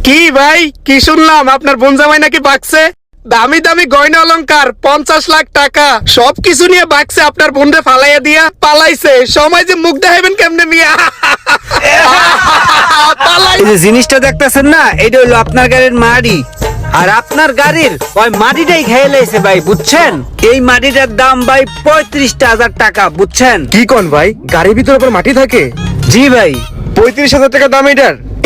কি ভাই, কি শুনলাম আপনার বোন জামাই নাকি বাকছে? দামি দামি গয়না অলংকার 50 লাখ টাকা সবকিছু নিয়ে বাকছে, আপনার বোনরে ফালাইয়া দিয়া পালাইছে। সময় যে মুখ দেখাইবেন কেমনে মিয়া? এই যে জিনিসটা দেখতেছেন না, এটা হলো আপনার গাড়ির মাড়ি। আর আপনার গাড়ির ওই মাটিটাই খেয়ে লাইছে ভাই, বুঝছেন? এই মাটিটার দাম ভাই 35,000 টাকা, বুঝছেন? কি কোন ভাই, গাড়ির ভিতরে আবার মাটি থাকে? জি ভাই। 35,000 টাকা দাম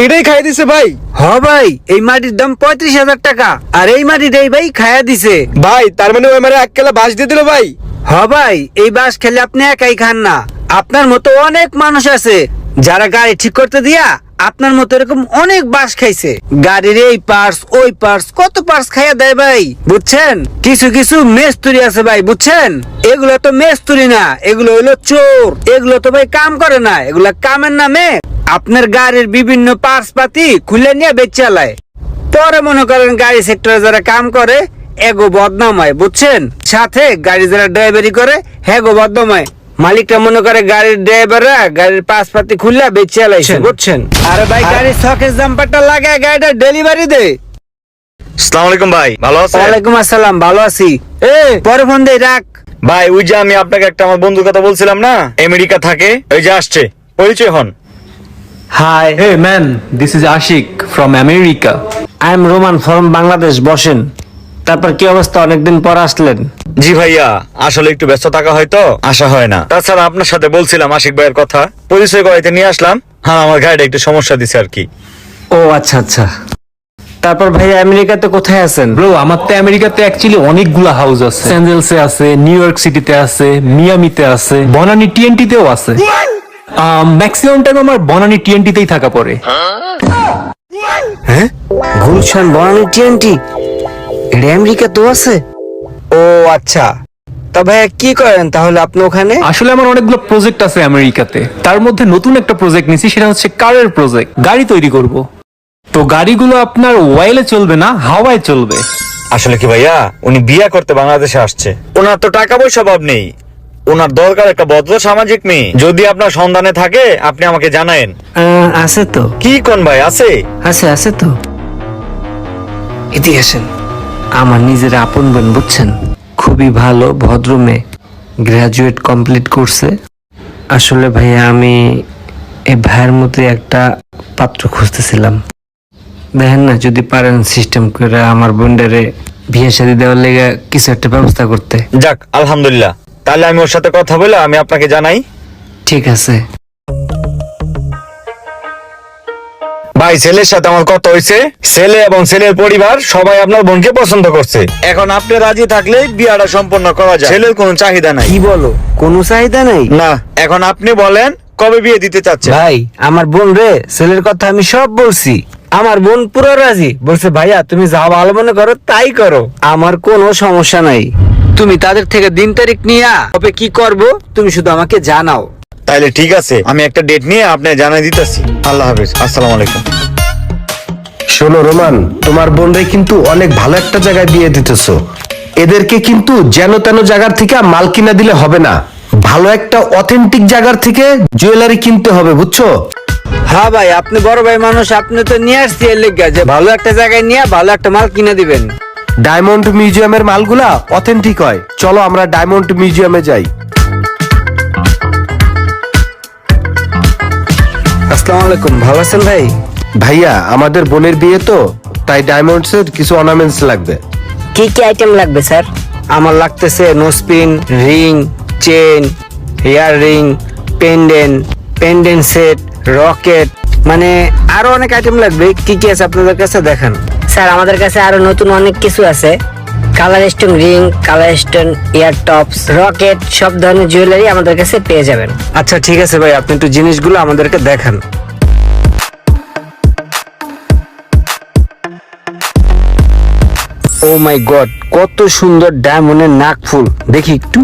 এটাই খাই দিছে ভাই? হ ভাই, এই মাটির দাম 35,000 টাকা, আর এই মাটিটাই ভাই খায়া দিছে ভাই। তার মানে ওই মারে 1 কেলা বাস দিয়ে দিল ভাই? হ ভাই, এই বাস খেলে আপনি একাই খান না, আপনার মতো অনেক মানুষ আছে যারা গাড়ি ঠিক করতে দিয়া আপনার মতো এরকম অনেক বাস খাইছে। গাড়ির এই পার্টস ওই পার্টস কত পার্টস খাইয়া দেয় ভাই, বুঝছেন? কিছু কিছু মেস্তুরি আছে ভাই, বুঝছেন? এগুলো তো মেস্তুরি না, এগুলো হইলো চোর। এগুলো তো ভাই কাম করে না, এগুলা কামের নামে আপনার গাড়ির বিভিন্ন পার্টস পাতি খুলে নিয়ে বেচে আলায়। পরে মনে করেন গাড়ি সেক্টরে যারা কাম করে এগো বদনাম হয়, বুঝছেন? সাথে গাড়ি যারা ড্রাইভারি করে হেগো বদনাম হয়। মালিকটা মনে করে গাড়ির ড্রাইভাররা গাড়ির পাশপাতি খুললা বেচে আলাইছে, বুঝছেন? আরে ভাই, গাড়ির শকের জাম্পারটা লাগায় গাড়িটা ডেলিভারি দে। আসসালামু আলাইকুম ভাই, ভালো আছেন? ওয়ালাইকুম আসসালাম, ভালো আছি। পরে ফোন দে, রাখ। ভাই ওই যে আমি আপনাকে একটা আমার বন্ধুর কথা বলছিলাম না, আমেরিকা থাকে, ওই যে আসছে, পরিচয় হন। Hi, Hey man, this is Ashik from America. I am Roman from Bangladesh. বসেন। তারপর কি অবস্থা, অনেকদিন পর আসলেন? জি ভাইয়া, আসলে একটু ব্যস্ত থাকা হয়তো আসা হয় না। তাছাড়া আপনার সাথে বলছিলাম আশিক ভাইয়ের কথা, পরিচয় করাইতে নিয়ে আসলাম। হ্যাঁ, আমার গাড়িটা একটু সমস্যা দিছে আর কি। ও আচ্ছা আচ্ছা। তারপর ভাই আমেরিকাতে কোথায় আছেন? Bro, আমার তো আমেরিকাতে অ্যাকচুয়ালি অনেকগুলা হাউস আছে। লস অ্যাঞ্জেলসে আছে, নিউ ইয়র্ক সিটিতে আছে, মিয়ামিতে আছে, বনানি টিএনটিতেও আছে। ম্যাক্সিমাম টাইম আমার বনানি টিএনটিতেই থাকা পড়ে। হ্যাঁ, গুলশান বনানী টিএনটি এটা আমেরিকা তো আছে? ও আচ্ছা। তা ভাই কি করেন তাহলে আপনি ওখানে? আসলে আমার অনেকগুলো প্রজেক্ট আছে আমেরিকাতে, তার মধ্যে নতুন একটা প্রজেক্ট নিছি, সেটা হচ্ছে কারের প্রজেক্ট। গাড়ি তৈরি করব। তো গাড়িগুলো আপনার ওয়াইলে চলবে না, হাওয়ায় চলবে। আসলে কি ভাইয়া, উনি বিয়ে করতে বাংলাদেশে আসছে। ওনার তো টাকা পয়সা অভাব নেই, ওনার দরকার একটা ভদ্র সামাজিক মেয়ে। যদি আপনার সন্ধানে থাকে আপনি আমাকে জানায়েন। আছে তো। কি কোন ভাই, আছে? আছে আছে তো। এদিকে আসেন। আমার নিজের আপন বোন, বুঝছেন? খুবই ভালো ভদ্র মেয়ে, গ্রাজুয়েট কমপ্লিট করছে। আসলে ভাইয়া আমি এই ভাইয়ের মধ্যে একটা পাত্র খুঁজতেছিলাম। দেখেন না, যদি পারেন সিস্টেম করে আমার বোনডারে বিয়ে শাদী দেওয়ার লেগে কিছু একটা ব্যবস্থা করতে। যাক, আলহামদুলিল্লাহ। তাহলে আমি ওর সাথে কথা বলে আমি আপনাকে জানাই। ঠিক আছে ভাই, ছেলের সাথে আমার কথা হয়েছে, ছেলে এবং ছেলের পরিবার সবাই আপনার বোনকে পছন্দ করছে। এখন আপনি রাজি থাকলে বিয়াটা সম্পন্ন করা যায়। ছেলের কোনো চাহিদা নাই। কি বলো, কোনো চাহিদা নাই? না, এখন আপনি বলেন কবে বিয়ে দিতে চাচ্ছেন? ভাই আমার বোন রে, ছেলের কথা আমি সব বলছি। আমার বোন পুরো রাজি, বলছে ভাইয়া তুমি যা ভালো মনে করো তাই করো, আমার কোনো সমস্যা নাই। তুমি তাদের থেকে দিন তারিখ নিয়ে কবে কি করব তুমি শুধু আমাকে জানাও। তাইলে ঠিক আছে, আমি একটা ডেট নিয়ে আপনাকে জানাই দিতেছি। আল্লাহ হাফেজ, আসসালামু আলাইকুম। শোনো রোমান, তোমার বোনরে কিন্তু অনেক ভালো একটা জায়গায় বিয়ে দিতেছো। এদেরকে কিন্তু যেন তেন জায়গার থেকে মাল কিনা দিলে হবে না, ভালো একটা অথেন্টিক জায়গার থেকে জুয়েলারি কিনতে হবে, বুঝছো? হ্যাঁ ভাই, আপনি বড় ভাই মানুষ, আপনি তো নিয়ে আসছি এর লেগে যে ভালো একটা জায়গায় নিয়ে ভালো একটা মাল কিনে দিবেন। ডায়মন্ড মিউজিয়ামের মালগুলা অথেন্টিক হয়। চলো আমরা ডায়মন্ড মিউজিয়ামে যাই। আসসালামু আলাইকুম, ভালো আছেন ভাই? ভাইয়া, আমাদের বোনের বিয়ে তো, তাই ডায়মন্ডস এর কিছু অর্নামেন্টস লাগবে। কি কি আইটেম লাগবে স্যার? আমার লাগতেছে nosepin, ring, chain, hair ring, pendant set, locket, মানে আরো অনেক আইটেম লাগবে। কি কি আছে আপনাদের কাছে দেখান। স্যার আমাদের কাছে আরো নতুন অনেক কিছু আছে। Colour stone ring, colour stone ear tops, locket, সব ধরনের জুয়েলারি আমাদের কাছে পেয়ে যাবেন। আচ্ছা ঠিক আছে ভাই, আপনি একটু জিনিসগুলো আমাদেরকে দেখান। ও মাই গড, কত সুন্দর ডায়মন্ডের নাক ফুল, দেখি একটু।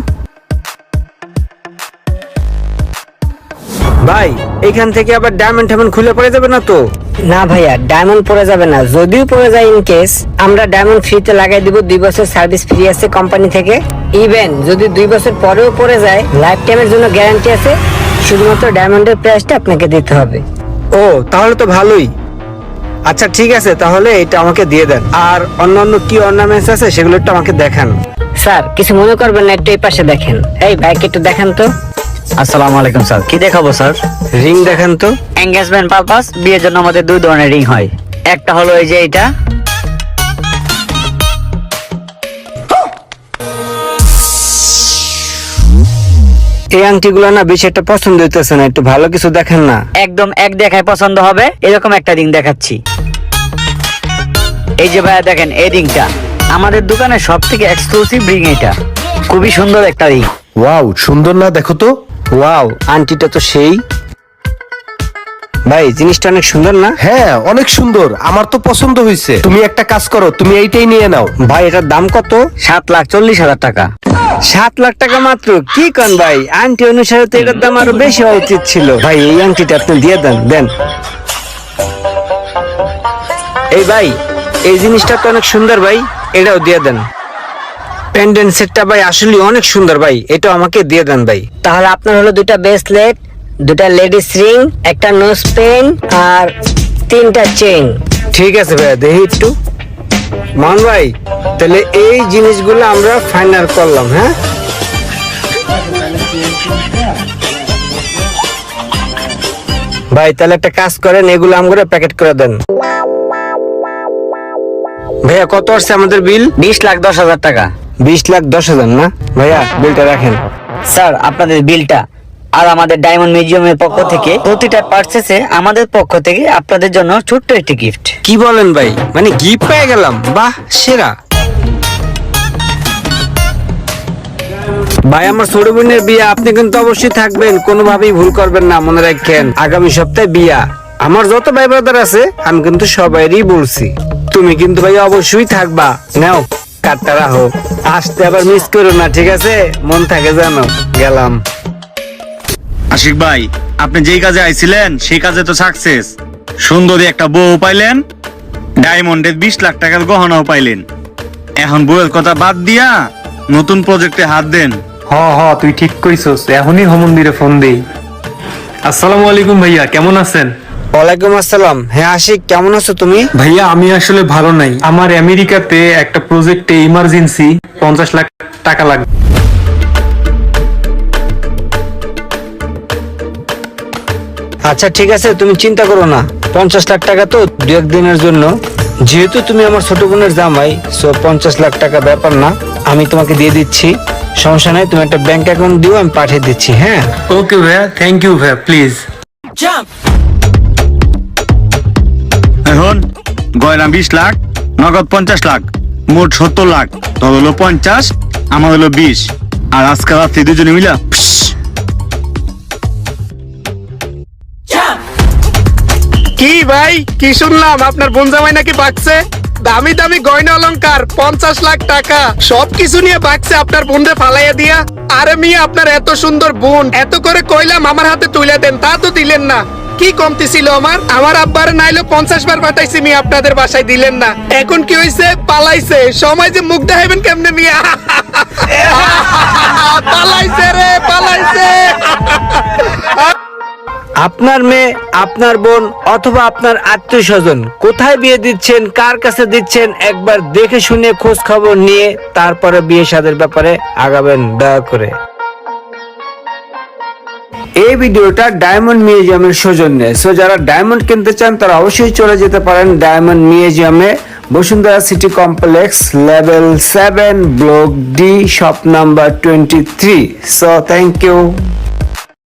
ভাই এখান থেকে আবার ডায়মন্ড খুলে পড়ে যাবে না তো? না ভাইয়া, ডায়মন্ড পড়ে যাবে না। যদিও পড়ে যায় ইন কেস, আমরা ডায়মন্ড ফ্রিতে লাগাই দিব। 2 বছর সার্ভিস ফ্রি আছে কোম্পানি থেকে। ইভেন যদি 2 বছর পরেও পড়ে যায়, লাইফ টাইমের জন্য গ্যারান্টি আছে। শুধুমাত্র ডায়মন্ডের প্রাইসটা আপনাকে দিতে হবে। ও তাহলে তো ভালোই। আচ্ছা ঠিক আছে, তাহলে এটা আমাকে দিয়ে দেন। আর অন্যান্য কি অর্নামেন্টস আছে সেগুলো একটু আমাকে দেখান। স্যার কিছু মনে করবেন না, একটু এই পাশে দেখেন। এই বাইক একটু দেখান তো। আসসালামু আলাইকুম স্যার, কি দেখাবো স্যার? রিং দেখান তো। এঙ্গেজমেন্ট পারপাস, বিয়ের জন্য আমাদের দুই ধরনের রিং হয়। একটা হলো এই যে এটা, এই আংটিগুলো না বেশি একটা পছন্দ হইতেছে না, একটু ভালো কিছু দেখেন না। একদম এক দেখায় পছন্দ হবে এরকম একটা রিং দেখাচ্ছি। এই যে ভাইয়া দেখেন, এই রিংটা আমাদের দোকানে সব থেকে এক্সক্লুসিভ রিং। এটা খুবই সুন্দর একটা রিং। ওয়াও, সুন্দর না? দেখো তো। ওয়াও, আংটিটা তো সেই। ভাই জিনিসটা অনেক সুন্দর না? হ্যাঁ, অনেক সুন্দর, আমার তো পছন্দ হয়েছে। তুমি একটা কাজ করো, তুমি এইটাই নিয়ে নাও। ভাই এটার দাম কত? 7,40,000 টাকা। 7 লাখ টাকা মাত্র? কি কন ভাই, আংটি অনুসারে তো এটার দাম আরো বেশি হওয়া উচিত ছিল। ভাই এই আংটিটা আপনি দিয়ে দেন, দেন। এই ভাই, এই জিনিসটা তো অনেক সুন্দর ভাই, এটাও দিয়ে দেন। পেন্ডেন্ট সেটটা ভাই আসলে অনেক সুন্দর ভাই, এটা আমাকে দিয়ে দেন ভাই। তাহলে আপনার হলো দুটা ব্রেসলেট, দুটা লেডিস রিং, একটা নোজ পেন আর 3টা চেইন। ঠিক আছে ভাই, দেখি একটু। মান ভাই, তাহলে এই জিনিসগুলো আমরা ফাইনাল করলাম। হ্যাঁ ভাই, তাহলে একটা কাজ করেন, এগুলো আমরা প্যাকেট করে দেন। ভাইয়া কত আসছে আমাদের বিল? 20,10,000 টাকা। 20,10,000 না ভাইয়া, বিলটা রাখেন। স্যার আপনাদের বিলটা। আর আমাদের ডায়মন্ড মিউজিয়ামের পক্ষ থেকে প্রতিটা পার্চেসে আমাদের পক্ষ থেকে আপনাদের জন্য ছোট্ট একটি গিফট। কি বলেন ভাই, মানে গিফট পেয়ে গেলাম? বাহ, সেরা। ভাই আমার ছোট বোনের বিয়ে, আপনি কিন্তু অবশ্যই থাকবেন, কোনোভাবেই ভুল করবেন না, মনে রাখেন। আগামী সপ্তাহে বিয়া। আমার যত ভাই ব্রাদার আছে আমি কিন্তু সবাইরই বলছি, তুমি কিন্তু ভাই অবশ্যই থাকবা। নাও কার্ডটা রাখো, আসতে আবার মিস করো না, ঠিক আছে? মন থাকে জানো। গেলাম। আশিক ভাই, আপনি যেই কাজে আইছিলেন সেই কাজে তো সাকসেস। সুন্দরী একটা বউ পাইলেন, ডায়মন্ডের 20 লাখ টাকার গহনাও পাইলেন। এখন বউয়ের কথা বাদ দিয়া নতুন প্রজেক্টে হাত দেন। তুই ঠিক কইছস, এখনই মন্দিরে ফোন দেই। আসসালামু আলাইকুম ভাইয়া, কেমন আছেন? ওয়ালাইকুম আসসালাম। হ্যাঁ আশিক, কেমন আছো তুমি? ভাইয়া আমি আসলে ভালো নাই, আমার আমেরিকাতে একটা প্রজেক্টে ইমার্জেন্সি 50 লাখ টাকা লাগবে। আচ্ছা ঠিক আছে, তুমি চিন্তা করো না। 50 লাখ টাকা তো 2-1 দিনের জন্য, যেহেতু তুমি আমার ছোট বোনের জামাই, সো 50 লাখ টাকা ব্যাপার না, আমি তোমাকে দিয়ে দিচ্ছি। সমস্যা নাই, তুমি একটা ব্যাংক অ্যাকাউন্ট দিও, আমি পাঠিয়ে দিচ্ছি। হ্যাঁ ওকে ভাইয়া, থ্যাংক ইউ ভাইয়া, প্লিজ। এখন গয়না 20 লাখ, নগদ 50 লাখ, মোট 70 লাখ। তোর হলো 50, আমার হলো 20। আর আজকে রাত্রে দুজনে মিলা কি ভাই, কি শুনলাম আপনার বোন জামাই নাকি বাকছে? দামি দামি গয়না অলংকার 50 লাখ টাকা সবকিছু নিয়ে বাকছে আপনার বোনরে ফালাইয়া দিয়া। আরে মিয়া, আপনার এত সুন্দর বোন, এত করে কইলাম আমার হাতে তুলে দেন, তা তো দিলেন না। কি কমতি ছিল আমার আব্বার নাইলো 50 বার পাঠাইছি মিয়া, আপনাদের বাসায় দিলেন না। এখন কি হইছে? পালাইছে। সময় যে মুখ দেখাইবেন কেমনে মিয়া? পালাইছে রে, পালাইছে। আপনার মেয়ে, আপনার বোন অথবা আপনার আত্মীয় স্বজন কোথায় বিয়ে দিচ্ছেন, কার কাছে দিচ্ছেন, একবার দেখে শুনে খোঁজ খবর নিয়ে তারপরে বিয়ে শাদের ব্যাপারে আগাবেন দয়া করে। এই ভিডিওটা ডায়মন্ড মিউজিয়ামের সৌজন্যে। সো যারা ডায়মন্ড কিনতে চান তারা অবশ্যই চলে যেতে পারেন ডায়মন্ড মিউজিয়ামে, Bashundhara city complex, level 7, block D, shop number 23। So thank you.